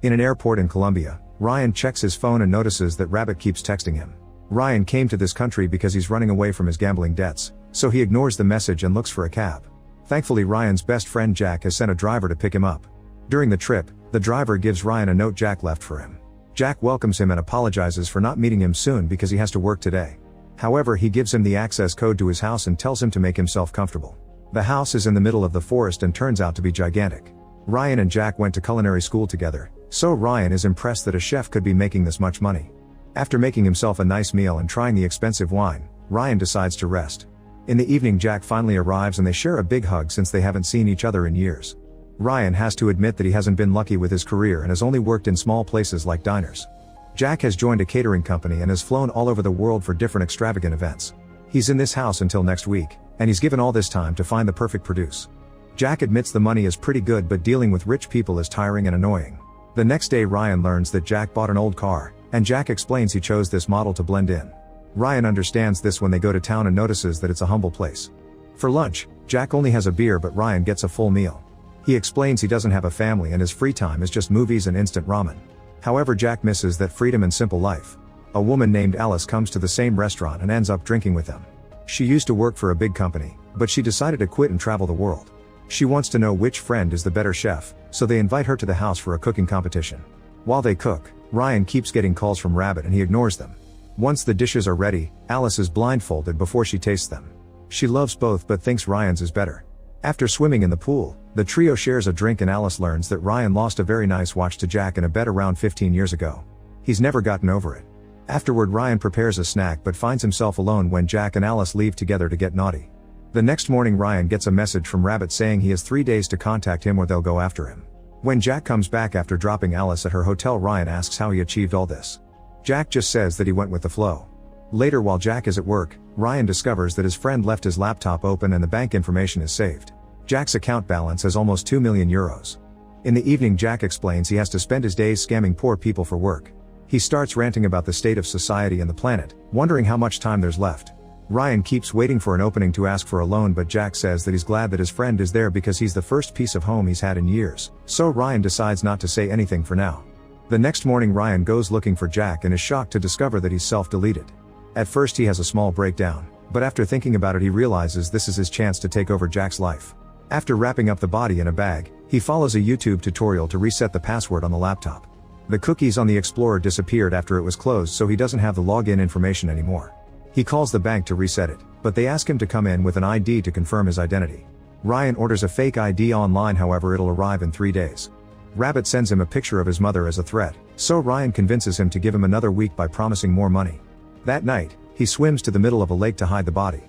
In an airport in Colombia, Ryan checks his phone and notices that Rabbit keeps texting him. Ryan came to this country because he's running away from his gambling debts, so he ignores the message and looks for a cab. Thankfully, Ryan's best friend Jack has sent a driver to pick him up. During the trip, the driver gives Ryan a note Jack left for him. Jack welcomes him and apologizes for not meeting him soon because he has to work today. However, he gives him the access code to his house and tells him to make himself comfortable. The house is in the middle of the forest and turns out to be gigantic. Ryan and Jack went to culinary school together, so Ryan is impressed that a chef could be making this much money. After making himself a nice meal and trying the expensive wine, Ryan decides to rest. In the evening, Jack finally arrives and they share a big hug since they haven't seen each other in years. Ryan has to admit that he hasn't been lucky with his career and has only worked in small places like diners. Jack has joined a catering company and has flown all over the world for different extravagant events. He's in this house until next week, and he's given all this time to find the perfect produce. Jack admits the money is pretty good, but dealing with rich people is tiring and annoying. The next day, Ryan learns that Jack bought an old car, and Jack explains he chose this model to blend in. Ryan understands this when they go to town and notices that it's a humble place. For lunch, Jack only has a beer, but Ryan gets a full meal. He explains he doesn't have a family and his free time is just movies and instant ramen. However, Jack misses that freedom and simple life. A woman named Alice comes to the same restaurant and ends up drinking with them. She used to work for a big company, but she decided to quit and travel the world. She wants to know which friend is the better chef, so they invite her to the house for a cooking competition. While they cook, Ryan keeps getting calls from Rabbit and he ignores them. Once the dishes are ready, Alice is blindfolded before she tastes them. She loves both but thinks Ryan's is better. After swimming in the pool, the trio shares a drink and Alice learns that Ryan lost a very nice watch to Jack in a bet around 15 years ago. He's never gotten over it. Afterward, Ryan prepares a snack but finds himself alone when Jack and Alice leave together to get naughty. The next morning, Ryan gets a message from Rabbit saying he has 3 days to contact him or they'll go after him. When Jack comes back after dropping Alice at her hotel, Ryan asks how he achieved all this. Jack just says that he went with the flow. Later, while Jack is at work, Ryan discovers that his friend left his laptop open and the bank information is saved. Jack's account balance is almost 2 million euros. In the evening, Jack explains he has to spend his days scamming poor people for work. He starts ranting about the state of society and the planet, wondering how much time there's left. Ryan keeps waiting for an opening to ask for a loan, but Jack says that he's glad that his friend is there because he's the first piece of home he's had in years, so Ryan decides not to say anything for now. The next morning, Ryan goes looking for Jack and is shocked to discover that he's self-deleted. At first he has a small breakdown, but after thinking about it he realizes this is his chance to take over Jack's life. After wrapping up the body in a bag, he follows a YouTube tutorial to reset the password on the laptop. The cookies on the Explorer disappeared after it was closed, so he doesn't have the login information anymore. He calls the bank to reset it, but they ask him to come in with an ID to confirm his identity. Ryan orders a fake ID online, however it'll arrive in 3 days. Rabbit sends him a picture of his mother as a threat, so Ryan convinces him to give him another week by promising more money. That night, he swims to the middle of a lake to hide the body.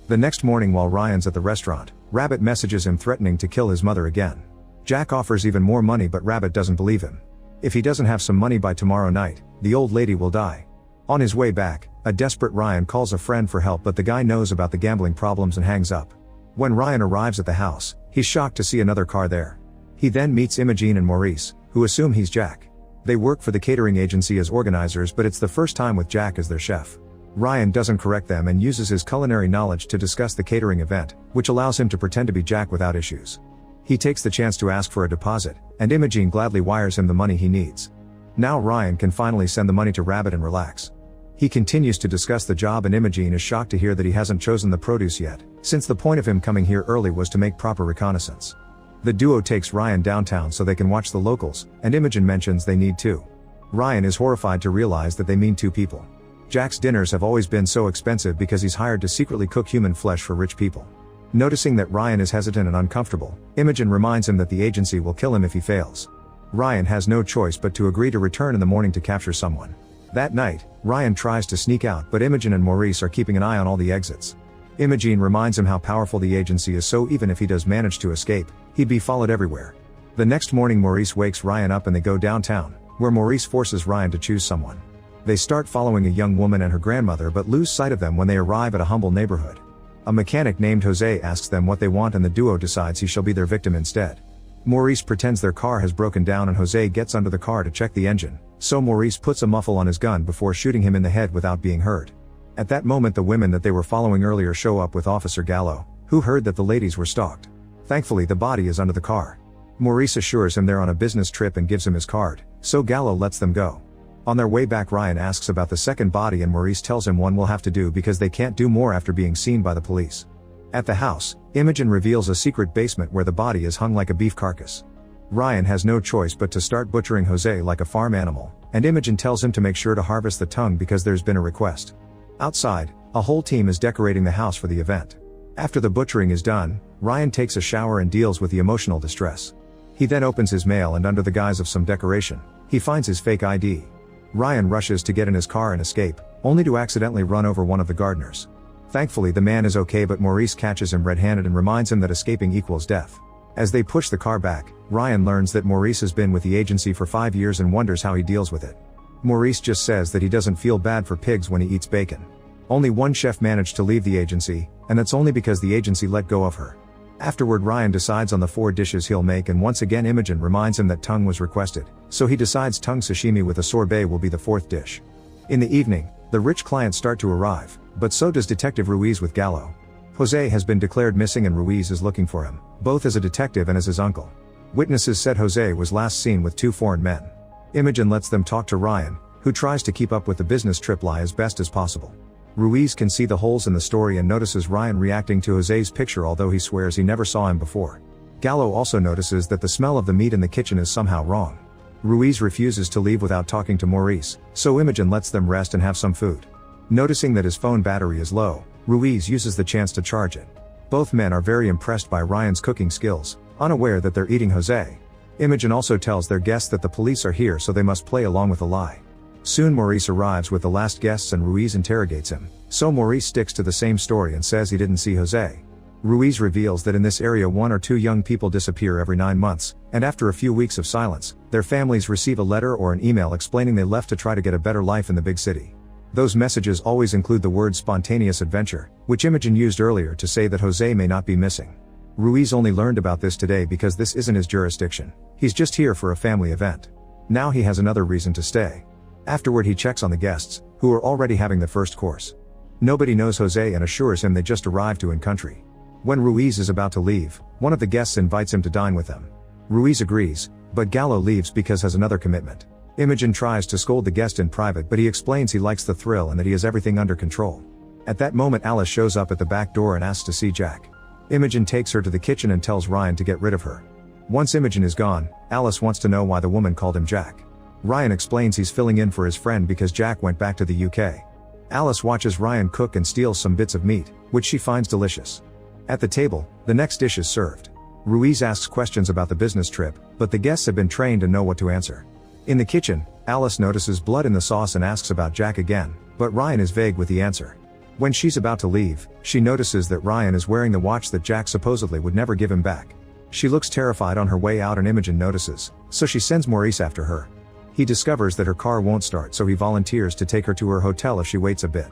The next morning, while Ryan's at the restaurant, Rabbit messages him threatening to kill his mother again. Jack offers even more money, but Rabbit doesn't believe him. If he doesn't have some money by tomorrow night, the old lady will die. On his way back, a desperate Ryan calls a friend for help, but the guy knows about the gambling problems and hangs up. When Ryan arrives at the house, he's shocked to see another car there. He then meets Imogen and Maurice, who assume he's Jack. They work for the catering agency as organizers, but it's the first time with Jack as their chef. Ryan doesn't correct them and uses his culinary knowledge to discuss the catering event, which allows him to pretend to be Jack without issues. He takes the chance to ask for a deposit, and Imogen gladly wires him the money he needs. Now Ryan can finally send the money to Rabbit and relax. He continues to discuss the job, and Imogen is shocked to hear that he hasn't chosen the produce yet, since the point of him coming here early was to make proper reconnaissance. The duo takes Ryan downtown so they can watch the locals, and Imogen mentions they need two. Ryan is horrified to realize that they mean two people. Jack's dinners have always been so expensive because he's hired to secretly cook human flesh for rich people. Noticing that Ryan is hesitant and uncomfortable, Imogen reminds him that the agency will kill him if he fails. Ryan has no choice but to agree to return in the morning to capture someone. That night, Ryan tries to sneak out, but Imogen and Maurice are keeping an eye on all the exits. Imogen reminds him how powerful the agency is, so even if he does manage to escape, he'd be followed everywhere. The next morning, Maurice wakes Ryan up and they go downtown, where Maurice forces Ryan to choose someone. They start following a young woman and her grandmother but lose sight of them when they arrive at a humble neighborhood. A mechanic named Jose asks them what they want and the duo decides he shall be their victim instead. Maurice pretends their car has broken down and Jose gets under the car to check the engine, so Maurice puts a muzzle on his gun before shooting him in the head without being hurt. At that moment, the women that they were following earlier show up with Officer Gallo, who heard that the ladies were stalked. Thankfully, the body is under the car. Maurice assures him they're on a business trip and gives him his card, so Gallo lets them go. On their way back, Ryan asks about the second body and Maurice tells him one will have to do because they can't do more after being seen by the police. At the house, Imogen reveals a secret basement where the body is hung like a beef carcass. Ryan has no choice but to start butchering Jose like a farm animal, and Imogen tells him to make sure to harvest the tongue because there's been a request. Outside, a whole team is decorating the house for the event. After the butchering is done, Ryan takes a shower and deals with the emotional distress. He then opens his mail and under the guise of some decoration, he finds his fake ID. Ryan rushes to get in his car and escape, only to accidentally run over one of the gardeners. Thankfully the man is okay, but Maurice catches him red-handed and reminds him that escaping equals death. As they push the car back, Ryan learns that Maurice has been with the agency for 5 years and wonders how he deals with it. Maurice just says that he doesn't feel bad for pigs when he eats bacon. Only one chef managed to leave the agency, and that's only because the agency let go of her. Afterward, Ryan decides on the 4 dishes he'll make, and once again Imogen reminds him that tongue was requested, so he decides tongue sashimi with a sorbet will be the 4th dish. In the evening, the rich clients start to arrive, but so does Detective Ruiz with Gallo. Jose has been declared missing and Ruiz is looking for him, both as a detective and as his uncle. Witnesses said Jose was last seen with 2 foreign men. Imogen lets them talk to Ryan, who tries to keep up with the business trip lie as best as possible. Ruiz can see the holes in the story and notices Ryan reacting to Jose's picture, although he swears he never saw him before. Gallo also notices that the smell of the meat in the kitchen is somehow wrong. Ruiz refuses to leave without talking to Maurice, so Imogen lets them rest and have some food. Noticing that his phone battery is low, Ruiz uses the chance to charge it. Both men are very impressed by Ryan's cooking skills, unaware that they're eating Jose. Imogen also tells their guests that the police are here, so they must play along with the lie. Soon Maurice arrives with the last guests and Ruiz interrogates him, so Maurice sticks to the same story and says he didn't see Jose. Ruiz reveals that in this area 1 or 2 young people disappear every 9 months, and after a few weeks of silence, their families receive a letter or an email explaining they left to try to get a better life in the big city. Those messages always include the word spontaneous adventure, which Imogen used earlier to say that Jose may not be missing. Ruiz only learned about this today because this isn't his jurisdiction. He's just here for a family event. Now he has another reason to stay. Afterward he checks on the guests, who are already having the first course. Nobody knows Jose and assures him they just arrived in country. When Ruiz is about to leave, one of the guests invites him to dine with them. Ruiz agrees, but Gallo leaves because has another commitment. Imogen tries to scold the guest in private, but he explains he likes the thrill and that he has everything under control. At that moment Alice shows up at the back door and asks to see Jack. Imogen takes her to the kitchen and tells Ryan to get rid of her. Once Imogen is gone, Alice wants to know why the woman called him Jack. Ryan explains he's filling in for his friend because Jack went back to the UK. Alice watches Ryan cook and steals some bits of meat, which she finds delicious. At the table, the next dish is served. Ruiz asks questions about the business trip, but the guests have been trained and know what to answer. In the kitchen, Alice notices blood in the sauce and asks about Jack again, but Ryan is vague with the answer. When she's about to leave, she notices that Ryan is wearing the watch that Jack supposedly would never give him back. She looks terrified on her way out and Imogen notices, so she sends Maurice after her. He discovers that her car won't start, so he volunteers to take her to her hotel if she waits a bit.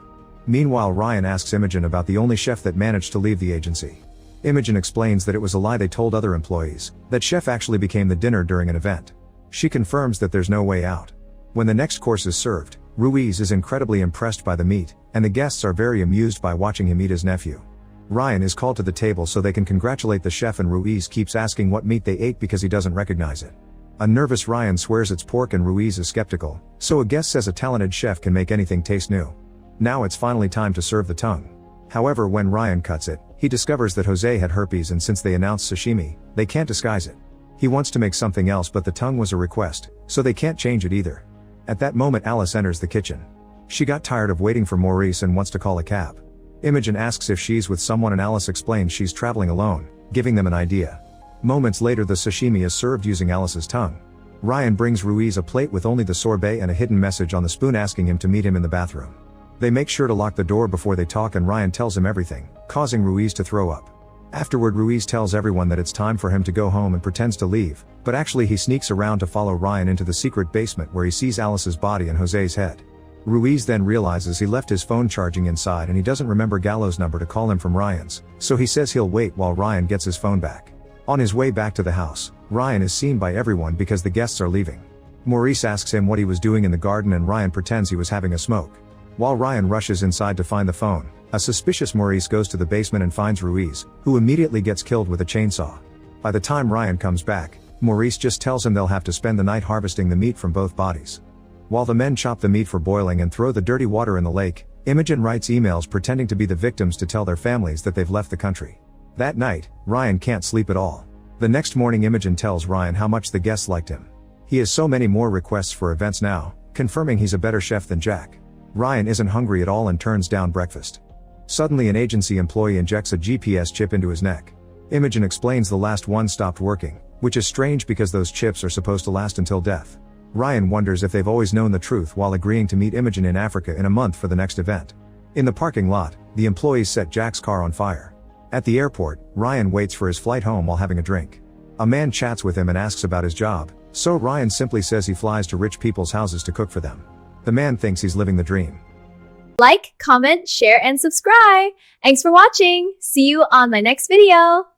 Meanwhile, Ryan asks Imogen about the only chef that managed to leave the agency. Imogen explains that it was a lie they told other employees, that chef actually became the dinner during an event. She confirms that there's no way out. When the next course is served, Ruiz is incredibly impressed by the meat, and the guests are very amused by watching him eat his nephew. Ryan is called to the table so they can congratulate the chef, and Ruiz keeps asking what meat they ate because he doesn't recognize it. A nervous Ryan swears it's pork and Ruiz is skeptical, so a guest says a talented chef can make anything taste new. Now it's finally time to serve the tongue. However, when Ryan cuts it, he discovers that Jose had herpes, and since they announced sashimi, they can't disguise it. He wants to make something else, but the tongue was a request, so they can't change it either. At that moment Alice enters the kitchen. She got tired of waiting for Maurice and wants to call a cab. Imogen asks if she's with someone and Alice explains she's traveling alone, giving them an idea. Moments later the sashimi is served using Alice's tongue. Ryan brings Ruiz a plate with only the sorbet and a hidden message on the spoon asking him to meet him in the bathroom. They make sure to lock the door before they talk and Ryan tells him everything, causing Ruiz to throw up. Afterward Ruiz tells everyone that it's time for him to go home and pretends to leave, but actually he sneaks around to follow Ryan into the secret basement where he sees Alice's body and Jose's head. Ruiz then realizes he left his phone charging inside and he doesn't remember Gallo's number to call him from Ryan's, so he says he'll wait while Ryan gets his phone back. On his way back to the house, Ryan is seen by everyone because the guests are leaving. Maurice asks him what he was doing in the garden and Ryan pretends he was having a smoke. While Ryan rushes inside to find the phone, a suspicious Maurice goes to the basement and finds Ruiz, who immediately gets killed with a chainsaw. By the time Ryan comes back, Maurice just tells him they'll have to spend the night harvesting the meat from both bodies. While the men chop the meat for boiling and throw the dirty water in the lake, Imogen writes emails pretending to be the victims to tell their families that they've left the country. That night, Ryan can't sleep at all. The next morning Imogen tells Ryan how much the guests liked him. He has so many more requests for events now, confirming he's a better chef than Jack. Ryan isn't hungry at all and turns down breakfast. Suddenly an agency employee injects a GPS chip into his neck. Imogen explains the last one stopped working, which is strange because those chips are supposed to last until death. Ryan wonders if they've always known the truth while agreeing to meet Imogen in Africa in a month for the next event. In the parking lot, the employees set Jack's car on fire. At the airport, Ryan waits for his flight home while having a drink. A man chats with him and asks about his job, so Ryan simply says he flies to rich people's houses to cook for them. The man thinks he's living the dream. Like, comment, share, and subscribe. Thanks for watching. See you on my next video.